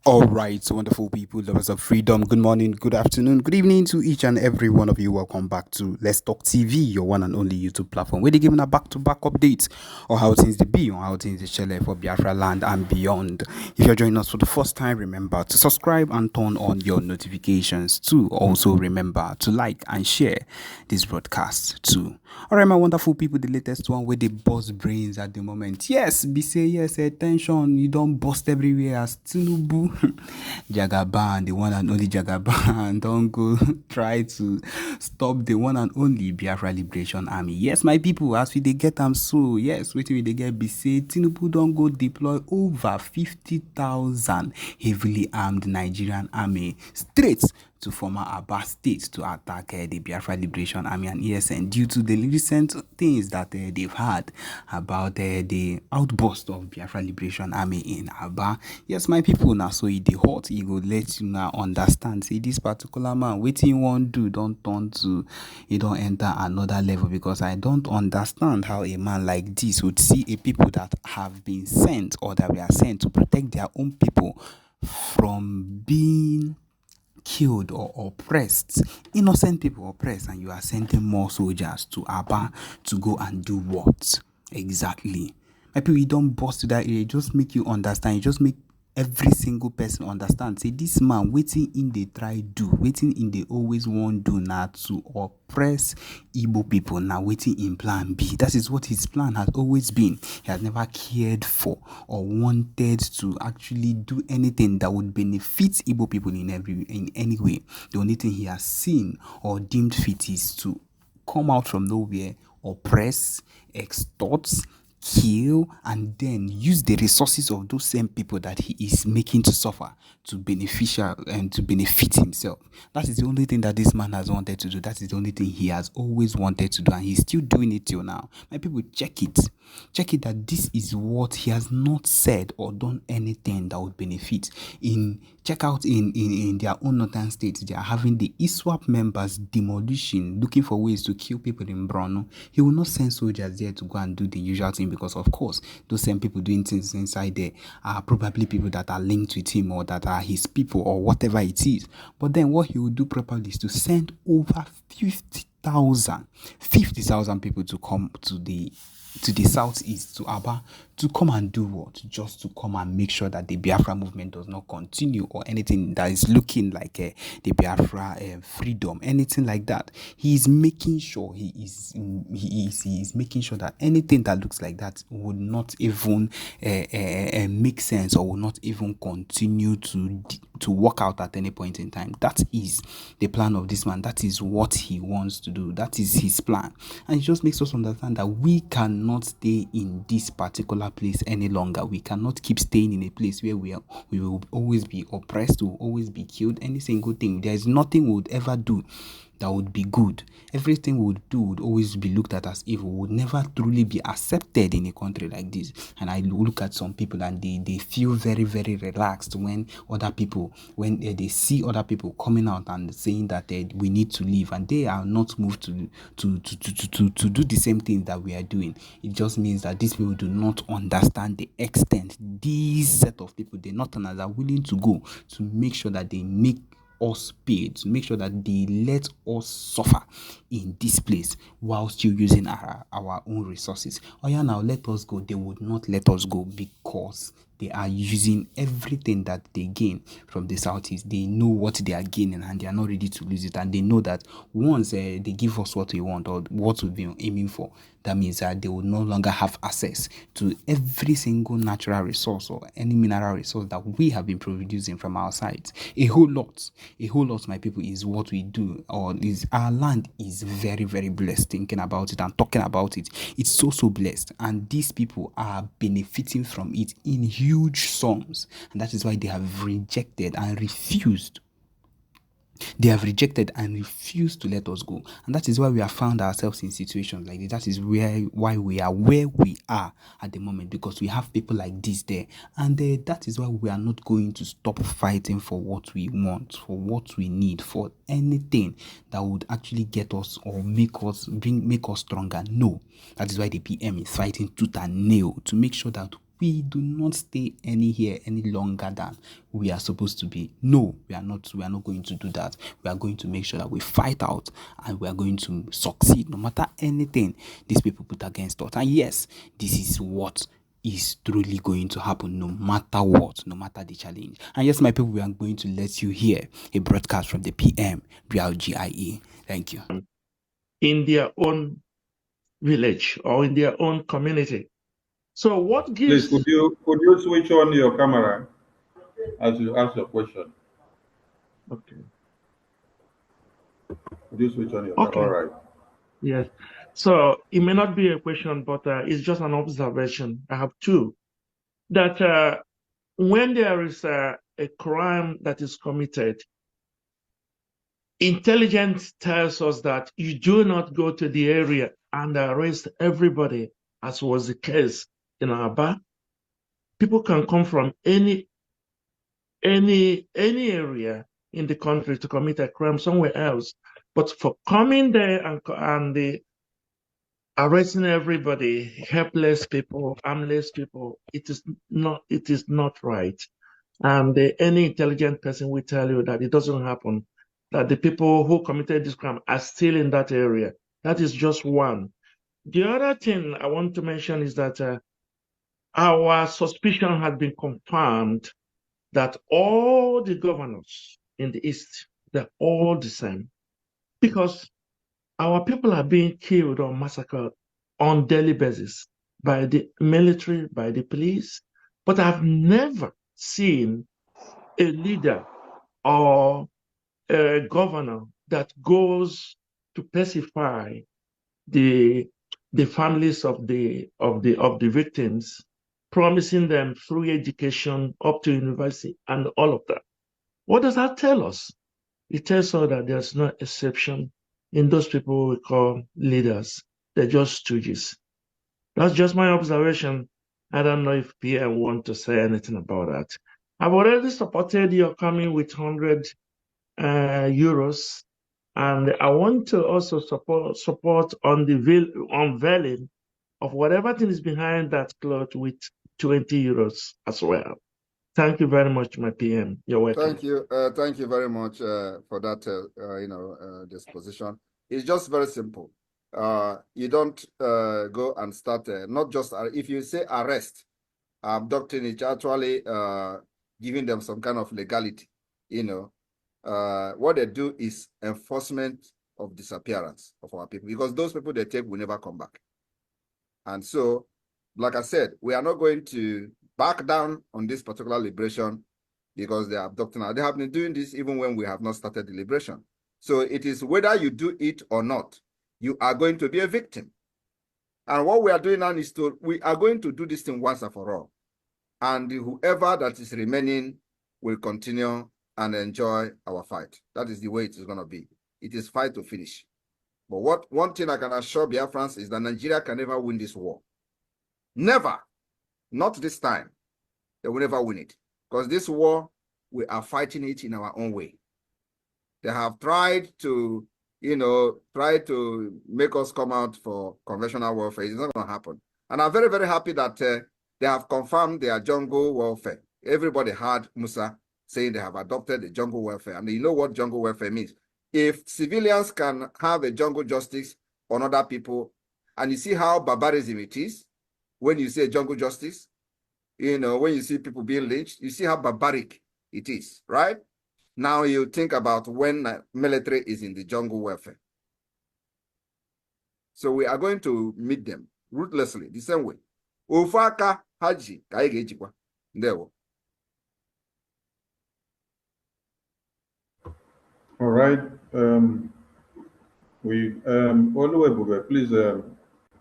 All right, wonderful people, lovers of freedom. Good morning, good afternoon, good evening to each and every one of you. Welcome back to Let's Talk TV, your one and only YouTube platform, where they're giving a back-to-back updates on how things they be, on how things they share for Biafraland and beyond. If you're joining us for the first time, remember to subscribe and turn on your notifications too. Also, remember to like and share this broadcast too. All right, my wonderful people, the latest one where they bust brains at the moment. Yes, be say yes, attention, you don't bust everywhere as Tinubu. Jagaban, the one and only Jagaban, don't go try to stop the one and only Biafra Liberation Army. Yes, my people, as we they get them so, yes, wait till they get be say Tinubu don't go deploy over 50,000 heavily armed Nigerian army straight to former Aba State to attack the Biafra Liberation Army and ESN due to the recent things that they've had about the outburst of Biafra Liberation Army in Aba. Yes, my people, now so it dey hot, he go let you now understand. See, this particular man, wetin he won't do, don't turn to, he don't enter another level because I don't understand how a man like this would see a people that have been sent or that were sent to protect their own people from being killed or oppressed, innocent people oppressed, and you are sending more soldiers to Aba to go and do what exactly? My people, you don't bust to that area, just make you understand, you just make every single person understand. Say this man waiting in they try do, waiting in they always want do now to oppress Igbo people. Now waiting in plan B. That is what his plan has always been. He has never cared for or wanted to actually do anything that would benefit Igbo people in any way. The only thing he has seen or deemed fit is to come out from nowhere, oppress, extort, kill, and then use the resources of those same people that he is making to suffer to beneficial and to benefit himself. That is the only thing that this man has wanted to do. That is the only thing he has always wanted to do, and he's still doing it till now. My people, check it. Check it that this is what he has not said or done anything that would benefit. Check out in their own northern states, they are having the ISWAP members demolition, looking for ways to kill people in Brno. He will not send soldiers there to go and do the usual thing because, of course, those same people doing things inside there are probably people that are linked with him or that are his people or whatever it is. But then what he will do properly is to send over 50,000 people to come to the southeast, to Aba, to come and do what? Just to come and make sure that the Biafra movement does not continue or anything that is looking like the Biafra freedom, anything like that. He is making sure he is making sure that anything that looks like that would not even make sense or will not even continue to work out at any point in time. That is the plan of this man. That is what he wants to do. That is his plan. And it just makes us understand that we cannot stay in this particular place any longer. We cannot keep staying in a place where we will always be oppressed, we will always be killed, any single thing. There is nothing we would ever do that would be good. Everything we would do would always be looked at as evil, would never truly be accepted in a country like this. And I look at some people and they feel very, very relaxed when they see other people coming out and saying that we need to leave, and they are not moved to do the same thing that we are doing. It just means that these people do not understand the extent these set of people, the Northerners, are willing to go to make sure that they make us pay, to make sure that they let us suffer in this place while still using our own resources. Oh yeah, now let us go. They would not let us go because they are using everything that they gain from the southeast. They know what they are gaining and they are not ready to lose it. And they know that once they give us what we want or what we've been aiming for, that means that they will no longer have access to every single natural resource or any mineral resource that we have been producing from our sides. A whole lot, my people, is what we do, or is our land is very, very blessed. Thinking about it and talking about it, it's so blessed, and these people are benefiting from it in huge sums, and that is why they have rejected and refused. They have rejected and refused to let us go. And that is why we have found ourselves in situations like this. That is why we are where we are at the moment, because we have people like this there. And that is why we are not going to stop fighting for what we want, for what we need, for anything that would actually get us or make us stronger. No. That is why the PM is fighting tooth and nail to make sure that we do not stay here any longer than we are supposed to be. No, we are not going to do that. We are going to make sure that we fight out and we are going to succeed no matter anything these people put against us. And yes, this is what is truly going to happen no matter what, no matter the challenge. And yes, my people, we are going to let you hear a broadcast from the PM, BRGIE. Thank you. In their own village or in their own community. So what gives... Please, could you switch on your camera as you ask your question? Okay. Could you switch on your camera? All right. Yes. So it may not be a question, but it's just an observation. I have two. That when there is a crime that is committed, intelligence tells us that you do not go to the area and arrest everybody, as was the case in Aba. People can come from any area in the country to commit a crime somewhere else, but for coming there and arresting everybody, helpless people, armless people, it is not right. And any intelligent person will tell you that it doesn't happen, that the people who committed this crime are still in that area. That is just one. The other thing I want to mention is that our suspicion has been confirmed that all the governors in the East, they're all the same. Because our people are being killed or massacred on daily basis by the military, by the police. But I've never seen a leader or a governor that goes to pacify the families of the victims, promising them free education up to university and all of that. What does that tell us? It tells us that there's no exception in those people we call leaders. They're just stooges. That's just my observation. I don't know if PM want to say anything about that. I've already supported your coming with 100 euros, and I want to also support on the unveiling of whatever thing is behind that cloth with 20 euros as well. Thank you very much, my PM. You're welcome. Thank you very much for that, disposition. It's just very simple. You don't go and start, not just, if you say arrest, abducting, it's actually giving them some kind of legality, What they do is enforcement of disappearance of our people, because those people they take will never come back. And so, like I said, we are not going to back down on this particular liberation because they are abducting us. They have been doing this even when we have not started the liberation. So it is whether you do it or not, you are going to be a victim. And what we are doing now is we are going to do this thing once and for all. And whoever that is remaining will continue and enjoy our fight. That is the way it is going to be. It is fight to finish. But one thing I can assure Biafrans is that Nigeria can never win this war. Never. Not this time. They will never win it. Because this war, we are fighting it in our own way. They have tried to, make us come out for conventional warfare. It's not going to happen. And I'm very, very happy that they have confirmed their jungle warfare. Everybody heard Musa saying they have adopted the jungle warfare. And you know what jungle warfare means. If civilians can have a jungle justice on other people, and you see how barbarism it is, when you say jungle justice, when you see people being lynched, you see how barbaric it is, right? Now you think about when military is in the jungle warfare. So we are going to meet them ruthlessly, the same way. Ofaka Haji, All right. Oluwebube, please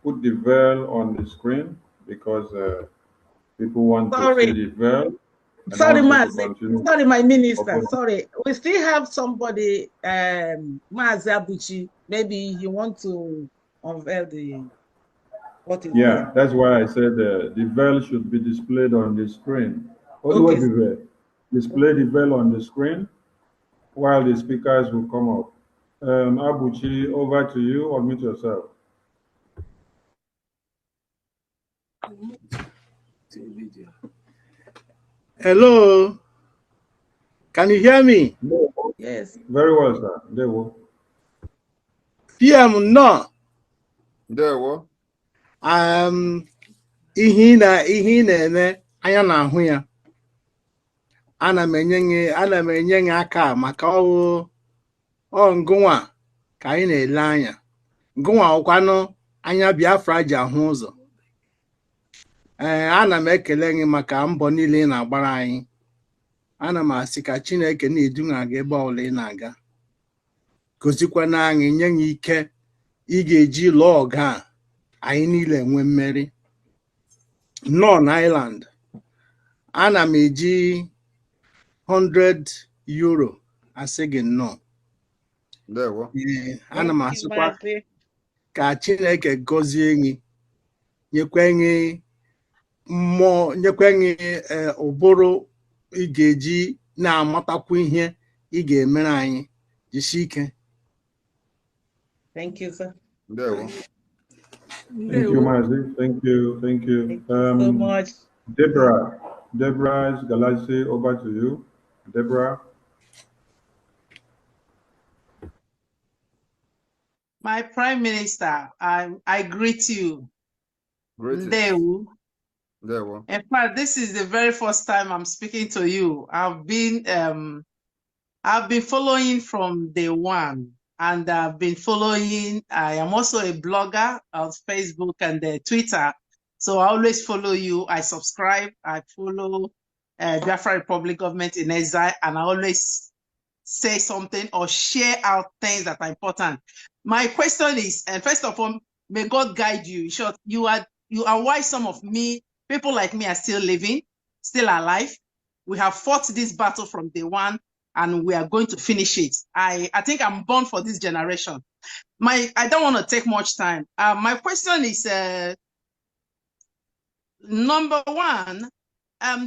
put the veil on the screen because people want to see the veil. Sorry, sorry, my minister. Sorry, we still have somebody, Mazi Abuchi. Maybe you want to unveil what is there. That's why I said the veil should be displayed on the screen. Okay. Display the veil on the screen while the speakers will come up. Abuchi, over to you. Unmute yourself. Hello, can you hear me? Yes. Very well, sir. There we PM no. There we Ihe ị na-eme anya na-ahụ ya. Ana m enye gị aka maka ọ ngụnwa ka anyị na-ele anya. Ngụnwa ọkwanụ anya Biafra ji ahụ ụzọ. Ana m ekele gị maka mbọ niile ị na-agbara anyị. Ana m asị ka Chineke na-eduga gị ebe ọbụla ị na-aga. Gozikwana anyị, nye gị ike ị ga-eji lụọ ọgụ a anyị niile enwe mmeri. Nọn Island, ana m eji 100 euro asị gị nnọọ. Ana m asịkwa ka Chineke gọzie gị, nyekwe gị mmụọ, nyekwe gị ụbụrụ ị ga-eji na-amatakwu ihe ị ga-emere anyị. Jisie ike. Thank you, sir. There we Thank you, Mazi. Thank you. Thank you so much. Deborah Galaxy, over to you. Deborah. My Prime Minister, I greet you. There we In fact, this is the very first time I'm speaking to you. I've been following from day one, and I've been following. I am also a blogger on Facebook and Twitter, so I always follow you. I subscribe. I follow Biafra Republic Government in Exile, and I always say something or share out things that are important. My question is, and first of all, may God guide you. In short, you are why some of people like me are still living, still alive. We have fought this battle from day one, and we are going to finish it. I think I'm born for this generation. I don't want to take much time. My question is, number one,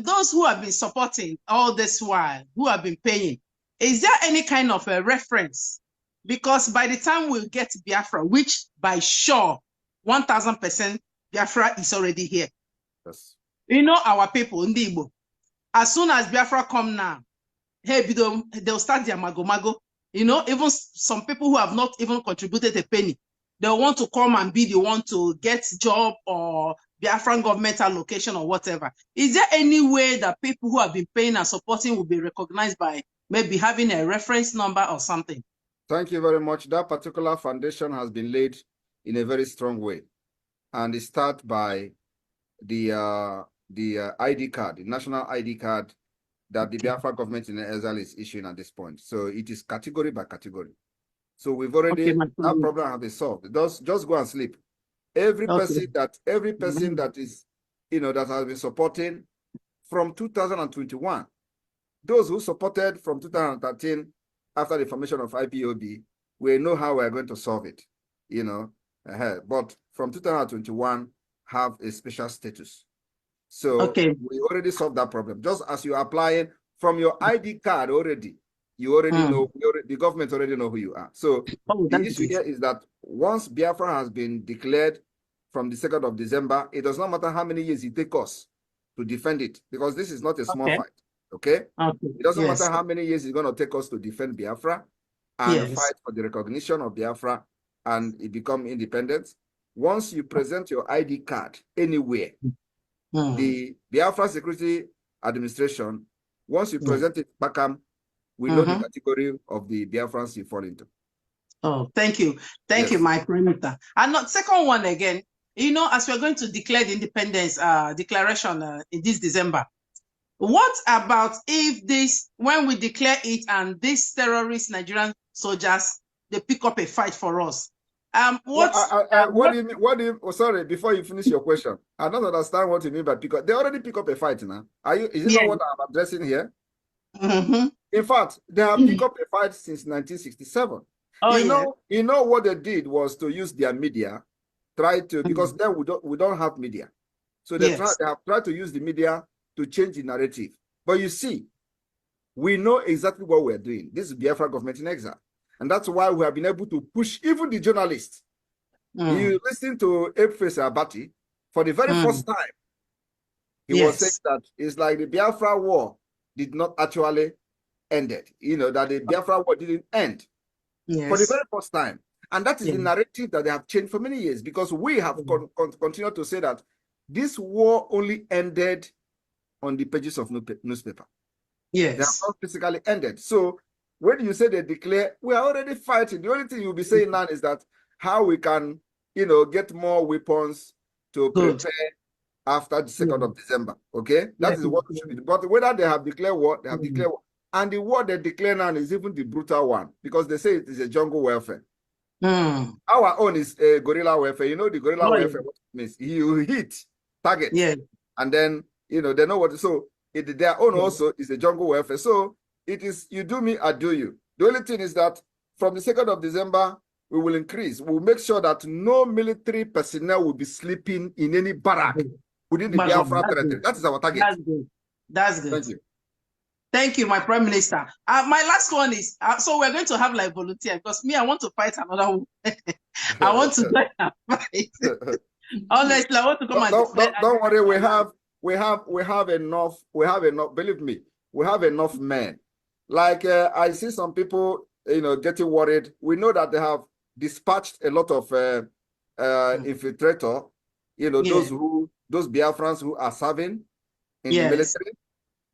those who have been supporting all this while, who have been paying, is there any kind of a reference? Because by the time we get Biafra, which by sure, 1000% Biafra is already here. Yes. You know our people, Ndibo, as soon as Biafra come now, hey, they'll start their mago. You know, even some people who have not even contributed a penny, they want to come and be the one to get job or Biafran government allocation or whatever. Is there any way that people who have been paying and supporting will be recognized by maybe having a reference number or something? Thank you very much. That particular foundation has been laid in a very strong way. And it starts by the ID card, the national ID card that the Biafra government in Exile is issuing at this point. So it is category by category. So we've already, that problem has been solved. Just go and sleep. Every person that is, that has been supporting from 2021, those who supported from 2013 after the formation of IPOB, we know how we're going to solve it, but from 2021 have a special status. So we already solved that problem. Just as you're applying from your ID card already, you already know, the government already know who you are. So the issue here is that once Biafra has been declared from the 2nd of December, it does not matter how many years it takes us to defend it, because this is not a small fight. Okay? It doesn't matter how many years it's going to take us to defend Biafra and fight for the recognition of Biafra and it become independent. Once you present your ID card anywhere, the Biafra Security Administration, once you present it back, we know the category of the Biafrans you fall into. Oh, thank you. Thank you, my Premier. And not second one again, as we're going to declare the independence declaration in this December, what about if when we declare it and these terrorist Nigerian soldiers, they pick up a fight for us? What do you mean? Sorry, before you finish your question, I don't understand what you mean by pick up. They already pick up a fight now. Is it not what I'm addressing here? In fact, they have picked up a fight since 1967. You know what they did was to use their media, because then we don't have media. So they have tried to use the media to change the narrative. But you see, we know exactly what we're doing. This is Biafra government in exile. And that's why we have been able to push even the journalists. You listen to Èkpá Abati for the very first time. He was saying that it's like the Biafra war did not actually ended. That the Biafra war didn't end for the very first time. And that is the narrative that they have changed for many years, because we have continued to say that this war only ended on the pages of newspaper. Yes. They have not physically ended. So when you say they declare, we are already fighting. The only thing you'll be saying now is that how we can, get more weapons to prepare after the 2nd of December. Okay? That is what we should be. But whether they have declared war, they have declared war. And the war they declare now is even the brutal one, because they say it is a jungle warfare. Our own is a guerrilla warfare. The guerrilla warfare, what it means? You hit targets, and then they know what. So their own also is a jungle warfare. So it is you do me, I do you. The only thing is that from the 2nd of December, we will increase. We'll make sure that no military personnel will be sleeping in any barrack within the Biafra territory. That is our target. That's good. That's good. Thank you. Thank you, my Prime Minister. My last one is, so we're going to have like volunteer, because me, I want to fight another one. I want to fight. Honestly, I want to come don't worry, we have enough, believe me, we have enough men. Like I see some people, getting worried. We know that they have dispatched a lot of infiltrator, those Biafrans who are serving in the military.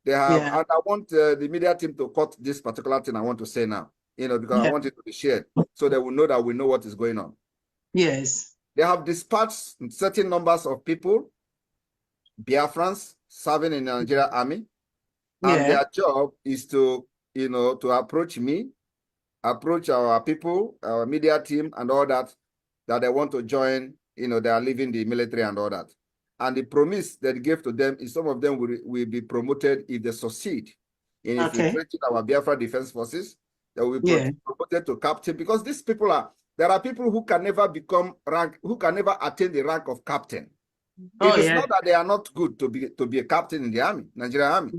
They have, and I want the media team to cut this particular thing I want to say now, because I want it to be shared so they will know that we know what is going on. Yes. They have dispatched certain numbers of people, Biafrans, serving in the Nigerian army. And their job is to, to approach me, approach our people, our media team and all that they want to join, they are leaving the military and all that. And the promise that they gave to them is some of them will be promoted if they succeed in infiltrating our Biafra Defense Forces. They will be promoted to captain, because these people there are people who can never become who can never attain the rank of captain. It is not that they are not good to be a captain in the army, Nigerian army.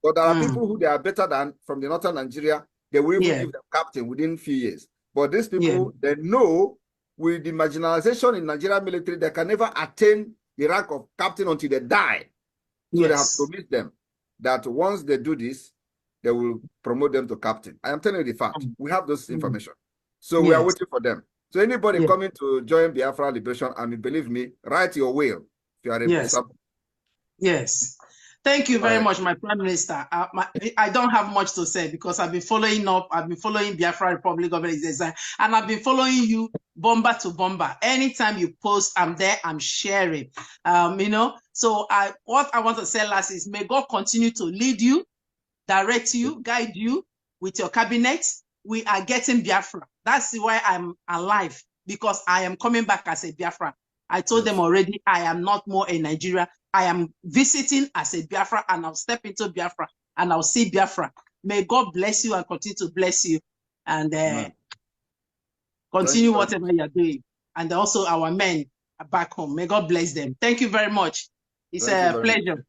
But there are people who they are better than from the northern Nigeria. They will even give them captain within a few years. But these people, they know with the marginalization in Nigerian military, they can never attain the rank of captain until they die. So they have promised them that once they do this, they will promote them to captain. I am telling you the fact. We have those information. So we are waiting for them. So anybody coming to join Biafra Liberation Army, believe me, write your will if you are a Yes. Thank you very much, my Prime Minister. I don't have much to say, because I've been following Biafra Republic of Nigeria, and I've been following you bomber to bomber. Anytime you post, I'm there, I'm sharing. So what I want to say last is, may God continue to lead you, direct you, guide you with your cabinet. We are getting Biafra. That's why I'm alive, because I am coming back as a Biafra. I told them already, I am not more a Nigeria. I am visiting as a Biafra, and I'll step into Biafra and I'll see Biafra. May God bless you and continue to bless you, and continue whatever you're doing. And also our men back home. May God bless them. Thank you very much. It's a pleasure.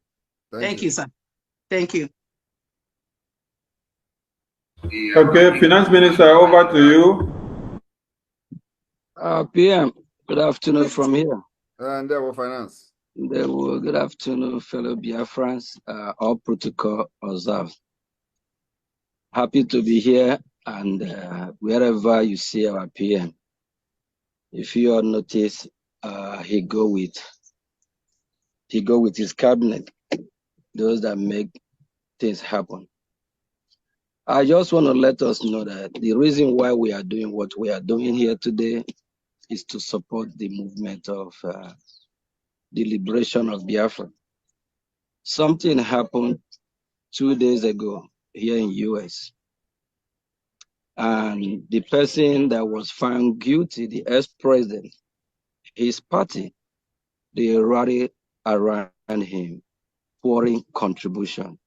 Thank you, sir. Thank you. Okay, Finance Minister, over to you. PM, good afternoon from here. And there were finance. Good afternoon, fellow Biafrans. All protocol observed. Happy to be here, and wherever you see our PM, if you all notice, he go with his cabinet, those that make things happen. I just want to let us know that the reason why we are doing what we are doing here today is to support the movement of the liberation of Biafra. Something happened 2 days ago here in US. And the person that was found guilty, the ex-president, his party, they rallied around him, pouring contribution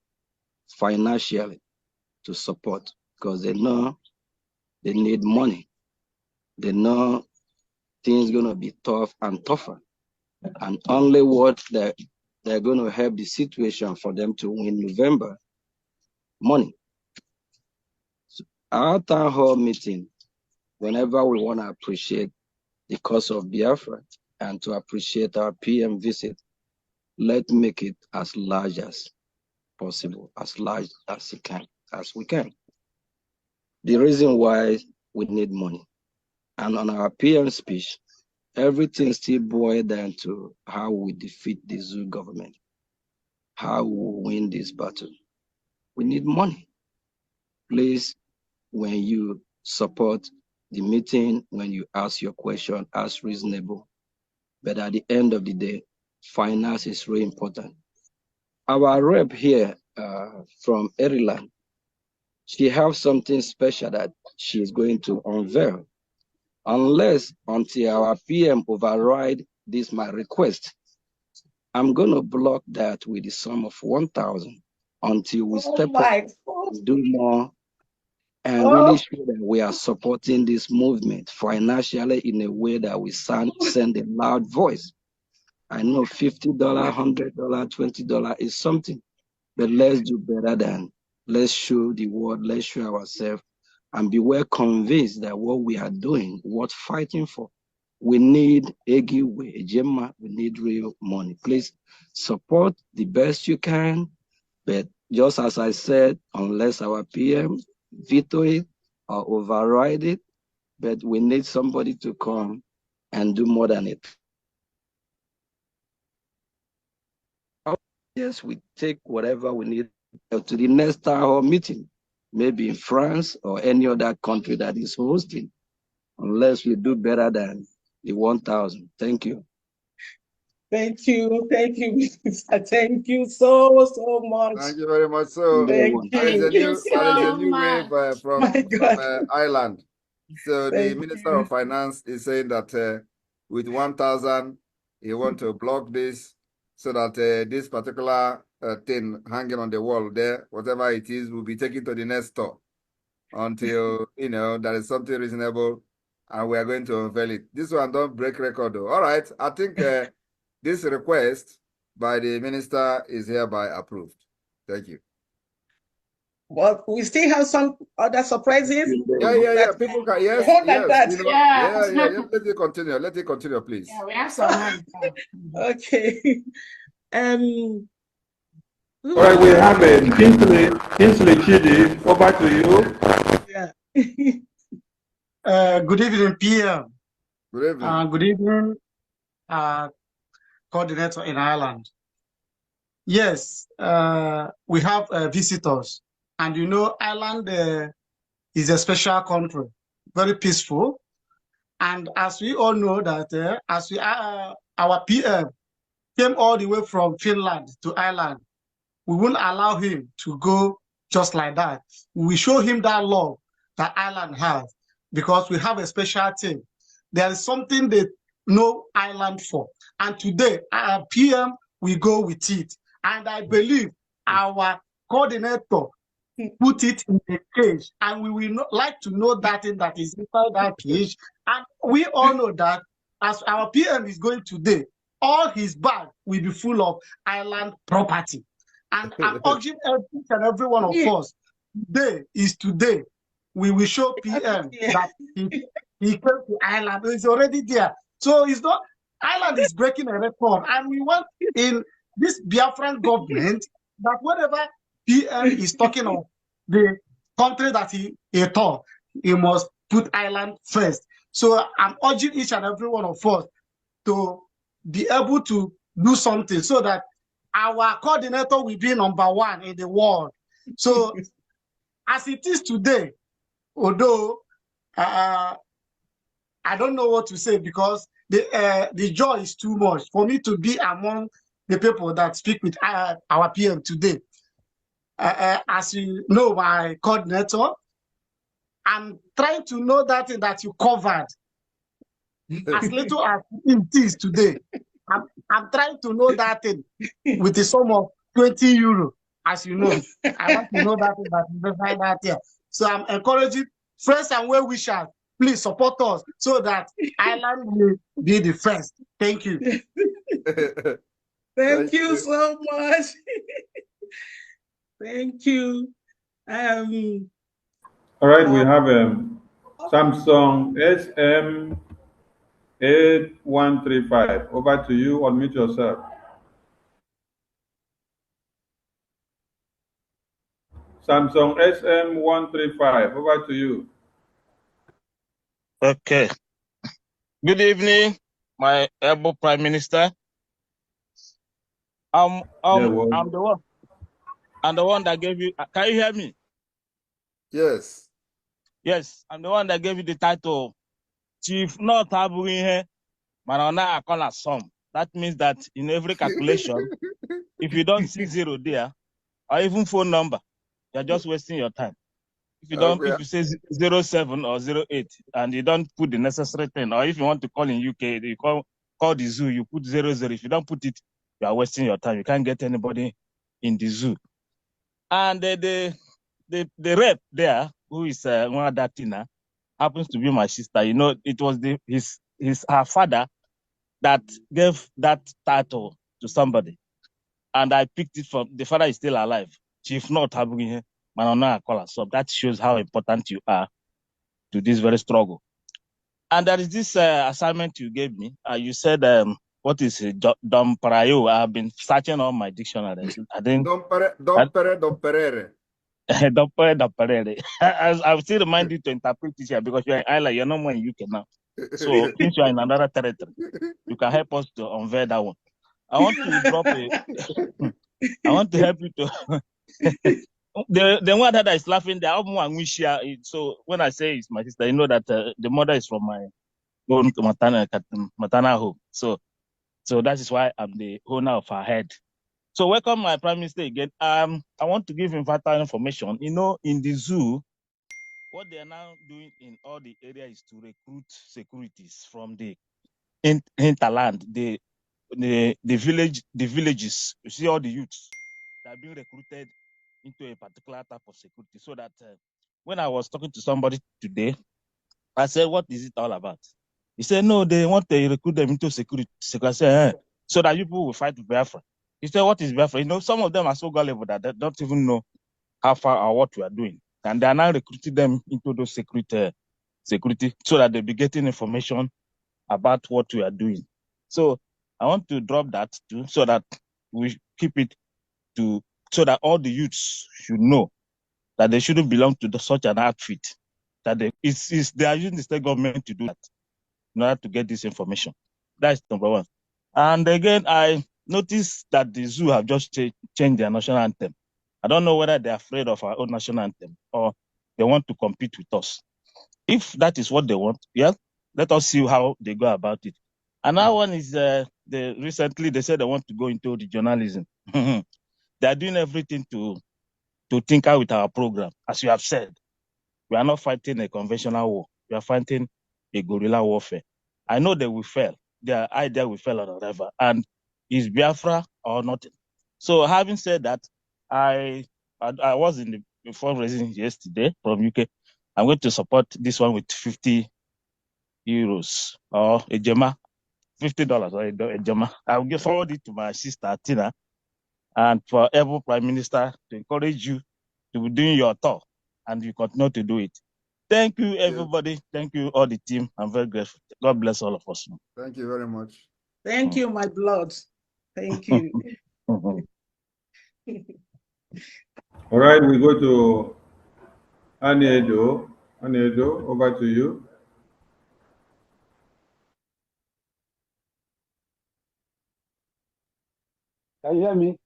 financially to support, because they know they need money. They know things going to be tough and tougher. And only what they're going to help the situation for them to win November, money. So our town hall meeting, whenever we want to appreciate the cause of Biafra and to appreciate our PM visit, let's make it as large as possible, as large as we can. The reason why we need money. And on our PM speech, everything still boils down to how we defeat the zoo government, how we win this battle. We need money. Please, when you support the meeting, when you ask your question, ask reasonable. But at the end of the day, finance is really important. Our rep here from Maryland, she has something special that she is going to unveil. Until our PM override this my request, I'm going to block that with the sum of 1,000 until we step up, do more, and really show that we are supporting this movement financially in a way that we send a loud voice. I know $50, $100, $20 is something, but let's do better than, let's show the world, let's show ourselves, and be well convinced that what we are doing, worth fighting for. We need Ejema, we need real money. Please support the best you can, but just as I said, unless our PM veto it or override it, but we need somebody to come and do more than it. Yes, we take whatever we need to the next town hall meeting, maybe in France or any other country that is hosting, unless we do better than the 1,000. Thank you. Thank you. Thank you, Mr. Thank you so much. Thank you very much. So Thank there is a new wave from Ireland. So the Minister of Finance is saying that with 1,000, he want to block this so that this particular thing hanging on the wall there, whatever it is, will be taken to the next store until, there is something reasonable and we are going to unveil it. This one don't break record though. All right. I think this request by the minister is hereby approved. Thank you. But we still have some other surprises. Yeah. People can, yes. Like that. Yeah. Let it continue. Let it continue, please. Yeah, we have some. Okay. All right, we have Kingsley Chidi. Over to you. Yeah. Good evening, PM. Good evening. Good evening, coordinator in Ireland. Yes, we have visitors. And Ireland is a special country, very peaceful. And as we all know that our PM came all the way from Finland to Ireland, we won't allow him to go just like that. We show him that love that Ireland has because we have a special team. There is something they know Ireland for. And today, our PM will go with it. And I believe our coordinator put it in a cage, and we will like to know that thing that is inside that cage. And we all know that as our PM is going today, all his bag will be full of island property. And I'm urging each and every one of us, today is today. We will show PM that he came to Ireland. It's already there. So it's not, Ireland is breaking a record. And we want in this Biafran government that whatever PM is talking of the country that he taught, he must put Ireland first. So I'm urging each and every one of us to be able to do something so that our coordinator will be #1 in the world. So as it is today, although I don't know what to say because the joy is too much for me to be among the people that speak with our PM today. As you know, my coordinator, I'm trying to know that thing that you covered as little as it is today. I'm trying to know that thing with the sum of 20 euro, as you know. I want to know that thing that you find out here. So I'm encouraging friends and well wishers, please support us so that Ireland will be the first. Thank you. Thank you so much. Thank you. All right, we have Samsung SM8135. Over to you. Unmute yourself. Samsung SM135. Over to you. Okay. Good evening, my able Prime Minister. Yeah, well, I'm the one. I'm the one that gave you. Can you hear me? Yes. Yes, I'm the one that gave you the title, Chief Not Abuihe Manona Akola Sum. That means that in every calculation, if you don't see zero there, or even phone number, you're just wasting your time. If you say 07 or 08 and you don't put the necessary thing, or if you want to call in UK, you call the zoo, you put 00. If you don't put it, you are wasting your time. You can't get anybody in the zoo. And the rep there, who is Nwadatina, happens to be my sister. You know, it was her father that gave that title to somebody, and I picked it from the father is still alive. Chief Not Abuihe Manona Akola. So that shows how important you are to this very struggle. And there is this assignment you gave me. You said, what is it? Domparayo. I've been searching all my dictionaries. I didn't. Domperere. Domperere. I will still remind you to interpret this here because you're in Ireland. You're no more in UK now. So since you're in another territory, you can help us to unveil that one. I want to drop a. I want to help you to. The one that is laughing, the album and wish here. So when I say it's my sister, you know that the mother is from my own maternal home. So that is why I'm the owner of her head. So welcome my Prime Minister again. I want to give him vital information. You know, in the zoo, what they are now doing in all the area is to recruit securities from the hinterland, the villages. You see all the youths that are being recruited into a particular type of security. So that when I was talking to somebody today, I said, what is it all about? He said, no, they want to recruit them into security. I said, so that people will fight Biafra. He said, what is Biafra? You know, some of them are so gullible that they don't even know how far or what we are doing. And they are now recruiting them into those security so that they'll be getting information about what we are doing. So I want to drop that too, so that we keep it so that all the youths should know that they shouldn't belong to such an outfit. That they are using the state government to do that in order to get this information. That's number one. And again, I noticed that the zoo have just changed their national anthem. I don't know whether they're afraid of our own national anthem or they want to compete with us. If that is what they want, yeah, let us see how they go about it. Another one is recently they said they want to go into the journalism. They are doing everything to tinker with our program. As you have said, we are not fighting a conventional war. We are fighting a guerrilla warfare. I know they will fail. Their idea will fail or whatever. And is Biafra or nothing? So having said that, I was in the fundraising yesterday from UK. I'm going to support this one with 50 euros or a Jema, $50 or a Jema. I will forward it to my sister Tina and for every Prime Minister to encourage you to be doing your tour, and you continue to do it. Thank you, everybody. Yes. Thank you, all the team. I'm very grateful. God bless all of us. Thank you very much. Thank you, my blood. Thank you. All right, we go to Anedo. Anedo, over to you. Can you hear me?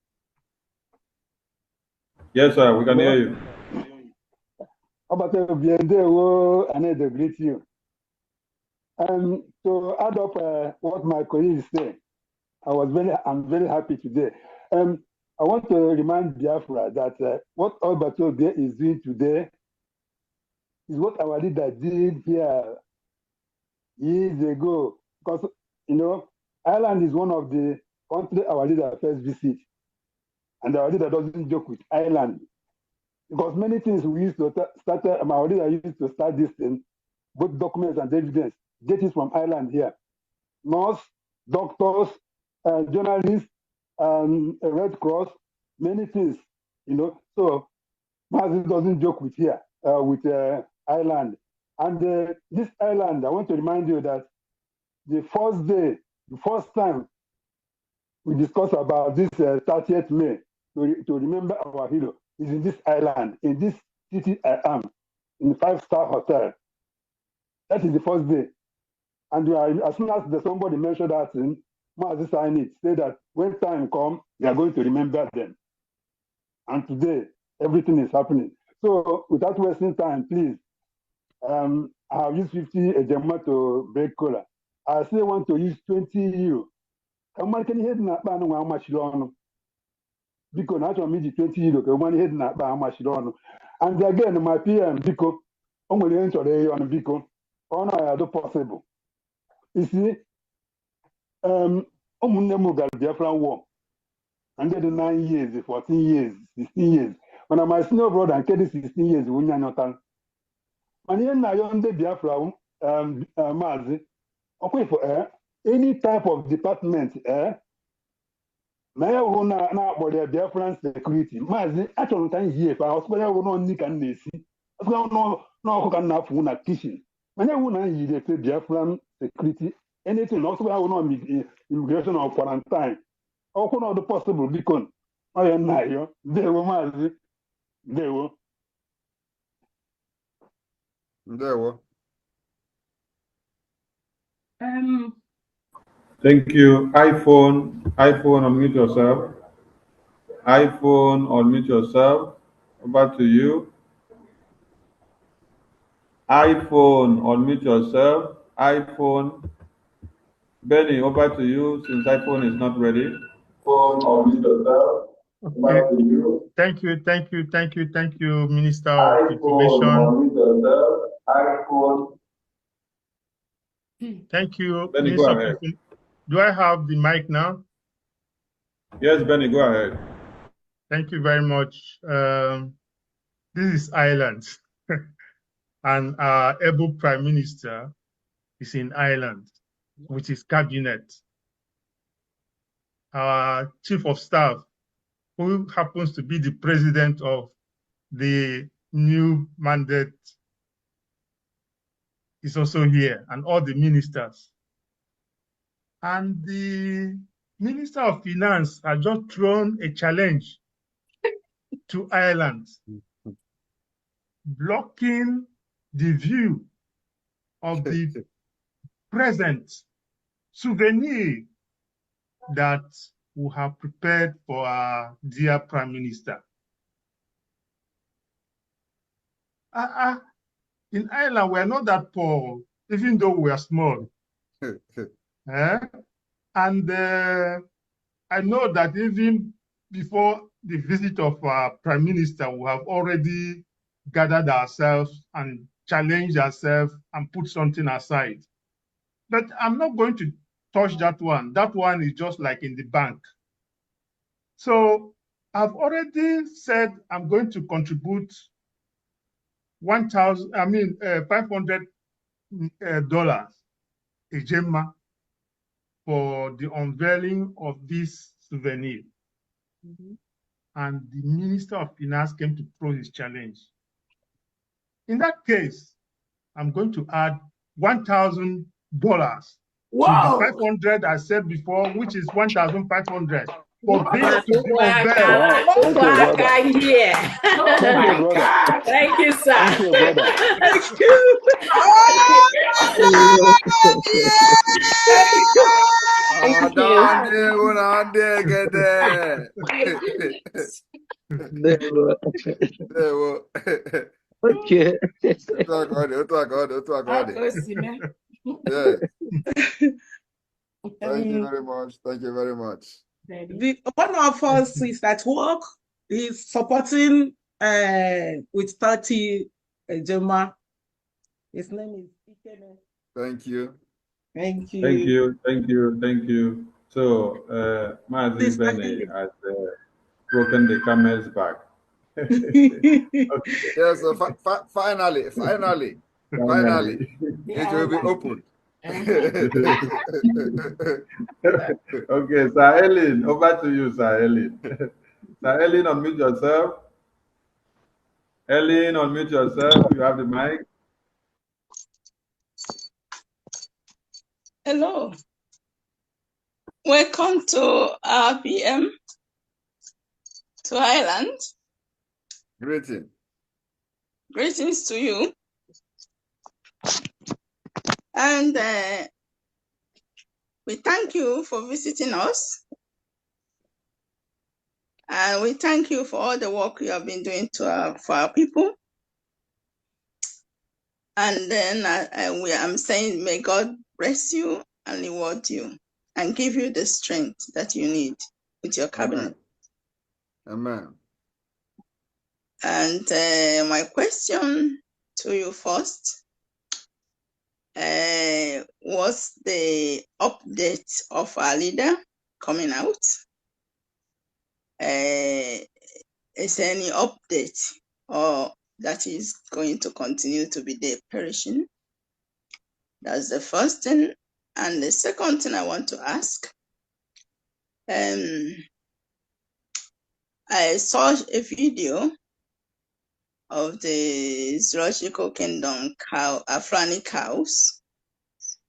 Yes, sir, we can hear you. Anedo, greet you. To add up what my colleagues say, I'm very happy today. I want to remind Biafra that what Alberto is doing today is what our leader did here years ago. Because, you know, Ireland is one of the countries our leader first visit. And our leader doesn't joke with Ireland. Because many things we used to start, our leader used to start this thing, both documents and evidence, get it from Ireland here. Nurse, doctors, journalists, Red Cross, many things, you know. So Mazi doesn't joke with here, with Ireland. And this island, I want to remind you that the first time we discussed about this 30th May to remember our hero, is in this island, in this city I am, in 5-star hotel. That is the first day. And as soon as somebody mentioned that thing, Mazi sign it, say that when time comes, they are going to remember them. And today, everything is happening. So without wasting time, please, I have used 50 ejema to break cola. I still want to use 20 euro. Can you head na how much long? Because not only the 20 euro, can you head na how much long? And again, my PM, because I'm going to enter on because all I do possible. You see, ụmụnne m gara Biafra war and dị 9 years, 14 years, 16 years. Mana my senior brother nke dị 16 years nwunye anyọta. Mana ihe nna ya ndị Biafra maazị ọkwa ifo any type of department ma ya wụ na-akpọrọ ya Biafran security maazị achọrọ ka m yie efe ahụ ọsụkwa ya wụ nọ nri ka m na-esi ọsụkwa n'ọkụ ka m na-afụ na kitchen mana ya wụ na m yiri efe Biafran security anything also have immigration or quarantine. Or not the possible because I am not here. They were mazi. They were. Thank you. iPhone, unmute yourself. iPhone, unmute yourself. Over to you. iPhone, unmute yourself. iPhone. Benny, over to you since iPhone is not ready. Phone, unmute yourself. Over to you. Thank you, Minister of Information. Unmute yourself. iPhone. Thank you, Benny, Minister go ahead. Do I have the mic now? Yes, Benny, go ahead. Thank you very much. This is Ireland, and our able Prime Minister is in Ireland with his cabinet. Our Chief of Staff, who happens to be the president of the new mandate, is also here, and all the ministers. And the Minister of Finance has just thrown a challenge to Ireland, blocking the view of the present souvenir that we have prepared for our dear Prime Minister. In Ireland, we're not that poor, even though we are small. And I know that even before the visit of our Prime Minister, we have already gathered ourselves and challenged ourselves and put something aside. But I'm not going to touch that one. That one is just like in the bank. So I've already said I'm going to contribute $500 a gemma for the unveiling of this souvenir. And the Minister of Finance came to throw his challenge. In that case, I'm going to add $1,000 to the 500 I said before, which is 1,500 for this to be unveiled. Oh my God. Thank you, sir. Thank you, brother. Thank you. Okay. Thank you very much. Thank you very much. One of us is at work. He's supporting with 30 Gemma. His name is Ikeme. Thank you. Thank you. Thank you. Thank you. Thank you. So, Mazi Benny has broken the camel's back. Okay. Yes, so finally, it will be open. Okay, Sir Ellen, over to you, Sir Ellen. Sir Ellen, unmute yourself. Ellen, unmute yourself. You have the mic. Hello. Welcome to our PM to Ireland. Greeting. Greetings to you. And we thank you for visiting us. And we thank you for all the work you have been doing for our people. And then I'm saying, may God bless you and reward you and give you the strength that you need with your cabinet. Amen. And my question to you first was the update of our leader coming out. Is there any update or that is going to continue to be there perishing? That's the first thing. And the second thing I want to ask, I saw a video of the zoological kingdom Afrani cows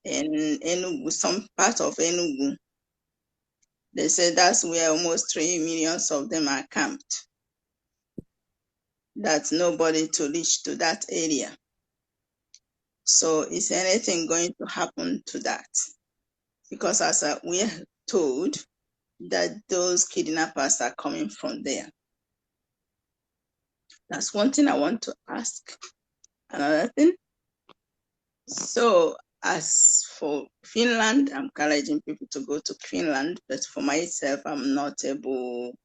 in Enugu, some part of Enugu. They said that's where almost 3 million of them are camped. That's nobody to reach to that area. So is anything going to happen to that? Because as we are told that those kidnappers are coming from there. That's one thing I want to ask. Another thing, so as for Finland, I'm encouraging people to go to Finland, but for myself, I'm not able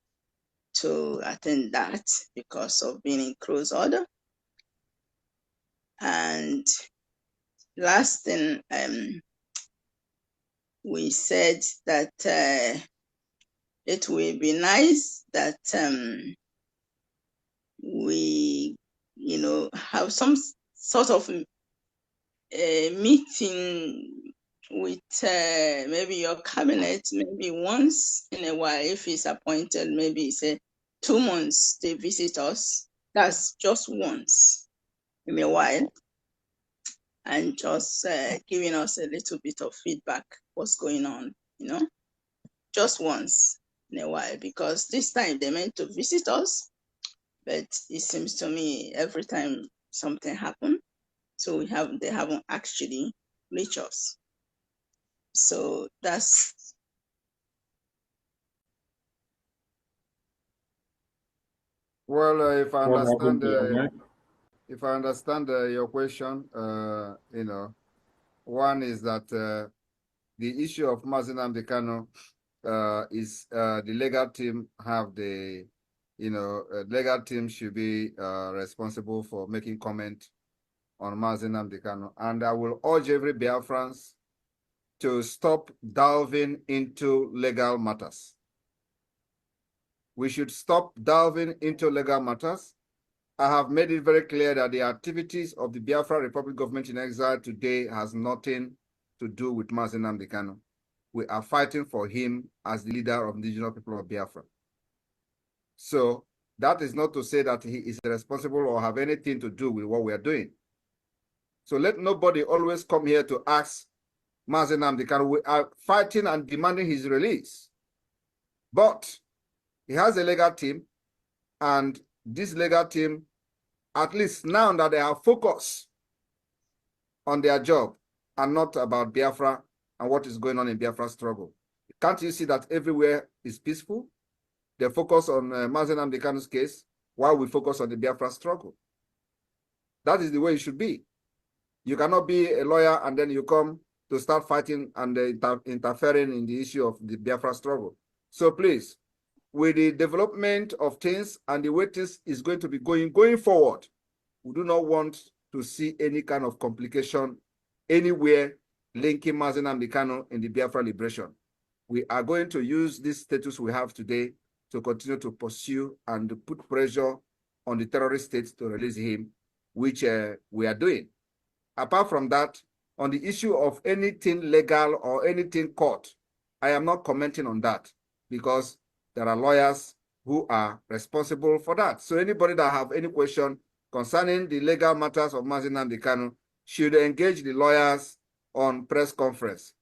to attend that because of being in close order. And last thing, we said that it will be nice that we, have some sort of a meeting with maybe your cabinet, maybe once in a while, if it's appointed, maybe say 2 months they visit us. That's just once in a while, and just giving us a little bit of feedback, what's going on, just once in a while, because this time they meant to visit us, but it seems to me every time something happens, so they haven't actually reached us. So that's Well, if I What understand, happened to your mic? your question, one is that the issue of Nnamdi Kanu is the legal team have the, legal team should be responsible for making comment on Nnamdi Kanu. And I will urge every Biafrans to stop delving into legal matters. We should stop delving into legal matters. I have made it very clear that the activities of the Biafra Republic government in exile today has nothing to do with Nnamdi Kanu. We are fighting for him as the leader of the indigenous people of Biafra. So that is not to say that he is responsible or have anything to do with what we are doing. So let nobody always come here to ask Nnamdi Kanu. We are fighting and demanding his release. But he has a legal team, and this legal team, at least now that they are focused on their job and not about Biafra and what is going on in Biafra struggle. Can't you see that everywhere is peaceful? They focus on Nnamdi Kanu's case while we focus on the Biafra struggle. That is the way it should be. You cannot be a lawyer and then you come to start fighting and interfering in the issue of the Biafra struggle. So please, with the development of things and the way things is going to be going forward, we do not want to see any kind of complication anywhere linking Nnamdi Kanu in the Biafra liberation. We are going to use this status we have today to continue to pursue and put pressure on the terrorist states to release him, which we are doing. Apart from that, on the issue of anything legal or anything court, I am not commenting on that because there are lawyers who are responsible for that. So anybody that have any question concerning the legal matters of Nnamdi Kanu should engage the lawyers on press conference.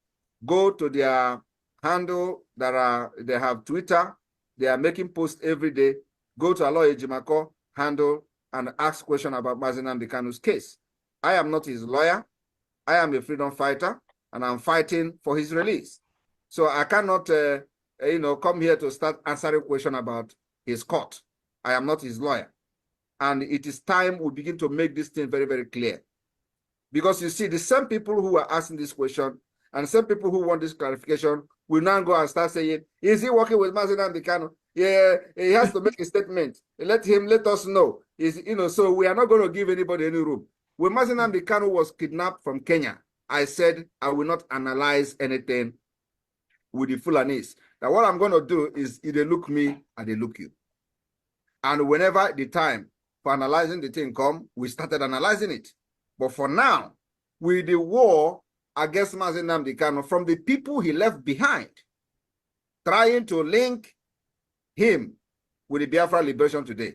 Go to their handle they have Twitter. They are making posts every day. Go to Aloy Ejimako. handle and ask questions about Nnamdi Kanu's case. I am not his lawyer. I am a freedom fighter, and I'm fighting for his release. So I cannot, come here to start answering questions about his court. I am not his lawyer. And it is time we begin to make this thing very, very clear. Because you see, the same people who are asking this question and some people who want this clarification will now go and start saying, is he working with Nnamdi Kanu? Yeah, he has to make a statement. Let us know. So we are not going to give anybody any room. When Nnamdi Kanu was kidnapped from Kenya, I said I will not analyze anything with the Fulanese. Now what I'm going to do is either look me or they look you. And whenever the time for analyzing the thing come, we started analyzing it. But for now, with the war against Nnamdi Kanu from the people he left behind, trying to link him with the Biafra liberation today,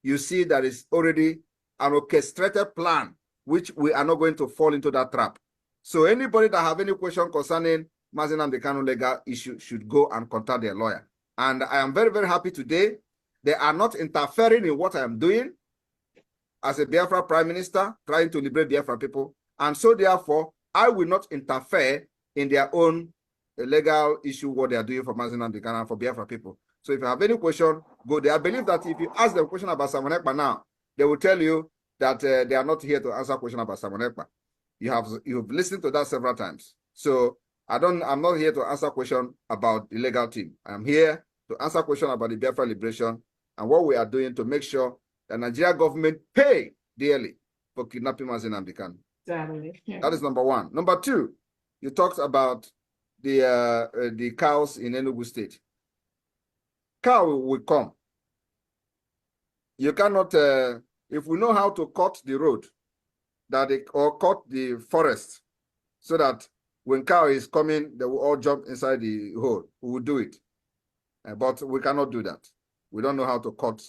you see that it's already an orchestrated plan, which we are not going to fall into that trap. So anybody that have any question concerning Nnamdi Kanu legal issue should go and contact their lawyer. And I am very, very happy today. They are not interfering in what I am doing as a Biafra Prime Minister, trying to liberate Biafra people. And so therefore, I will not interfere in their own legal issue, what they are doing for Nnamdi Kanu and for Biafra people. So if you have any question, go there. I believe that if you ask them a question about Simon Èkpá now, they will tell you that they are not here to answer a question about Simon Èkpá. You've listened to that several times. So I'm not here to answer a question about the legal team. I'm here to answer a question about the Biafra liberation and what we are doing to make sure the Nigeria government pay dearly for kidnapping Nnamdi Kanu. That is number one. Number two, you talked about the cows in Enugu State. Cow will come. You cannot, if we know how to cut the road, or cut the forest, so that when cow is coming, they will all jump inside the hole. We will do it, but we cannot do that. We don't know how to cut,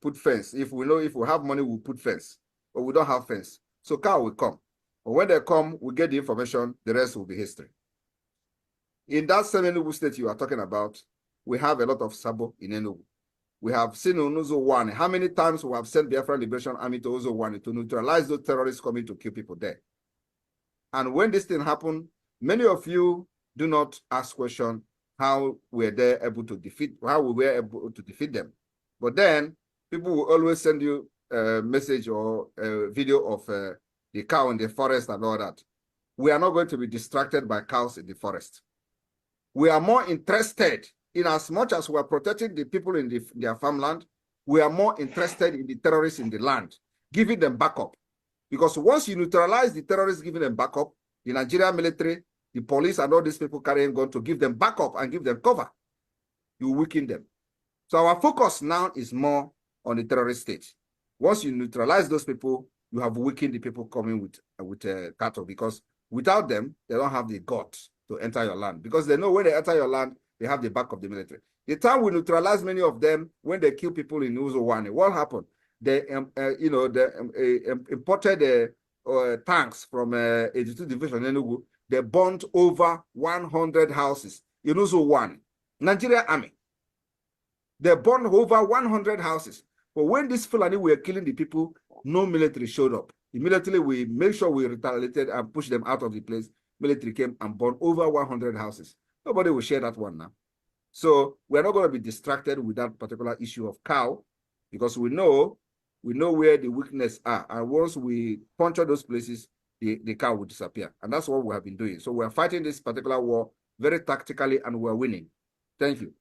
put fence. If we have money, we'll put fence, but we don't have fence. So cow will come. But when they come, we get the information. The rest will be history. In that same Enugu State you are talking about, we have a lot of Sabo in Enugu. We have seen Unuzo 1. How many times we have sent Biafra Liberation Army to Uzo 1 to neutralize those terrorists coming to kill people there? And when this thing happened, many of you do not ask question how we were able to defeat them. But then people will always send you a message or a video of the cow in the forest and all that. We are not going to be distracted by cows in the forest. We are more interested in as much as we are protecting the people in their farmland, we are more interested in the terrorists in the land, giving them backup. Because once you neutralize the terrorists, giving them backup, the Nigerian military, the police, and all these people carrying guns to give them backup and give them cover, you weaken them. So our focus now is more on the terrorist state. Once you neutralize those people, you have weakened the people coming with cattle, because without them, they don't have the guts to enter your land, because they know when they enter your land, they have the back of the military. The time we neutralize many of them, when they kill people in Uzowane, what happened? They, imported tanks from 82 Division Enugu. They burnt over 100 houses in Uzowane. Nigeria Army. They burned over 100 houses. But when this Fulani were killing the people, no military showed up. Immediately, we made sure we retaliated and pushed them out of the place. Military came and burned over 100 houses. Nobody will share that one now. So we're not going to be distracted with that particular issue of cow, because we know where the weakness are. And once we puncture those places, the cow will disappear. And that's what we have been doing. So we're fighting this particular war very tactically, and we're winning. Thank you.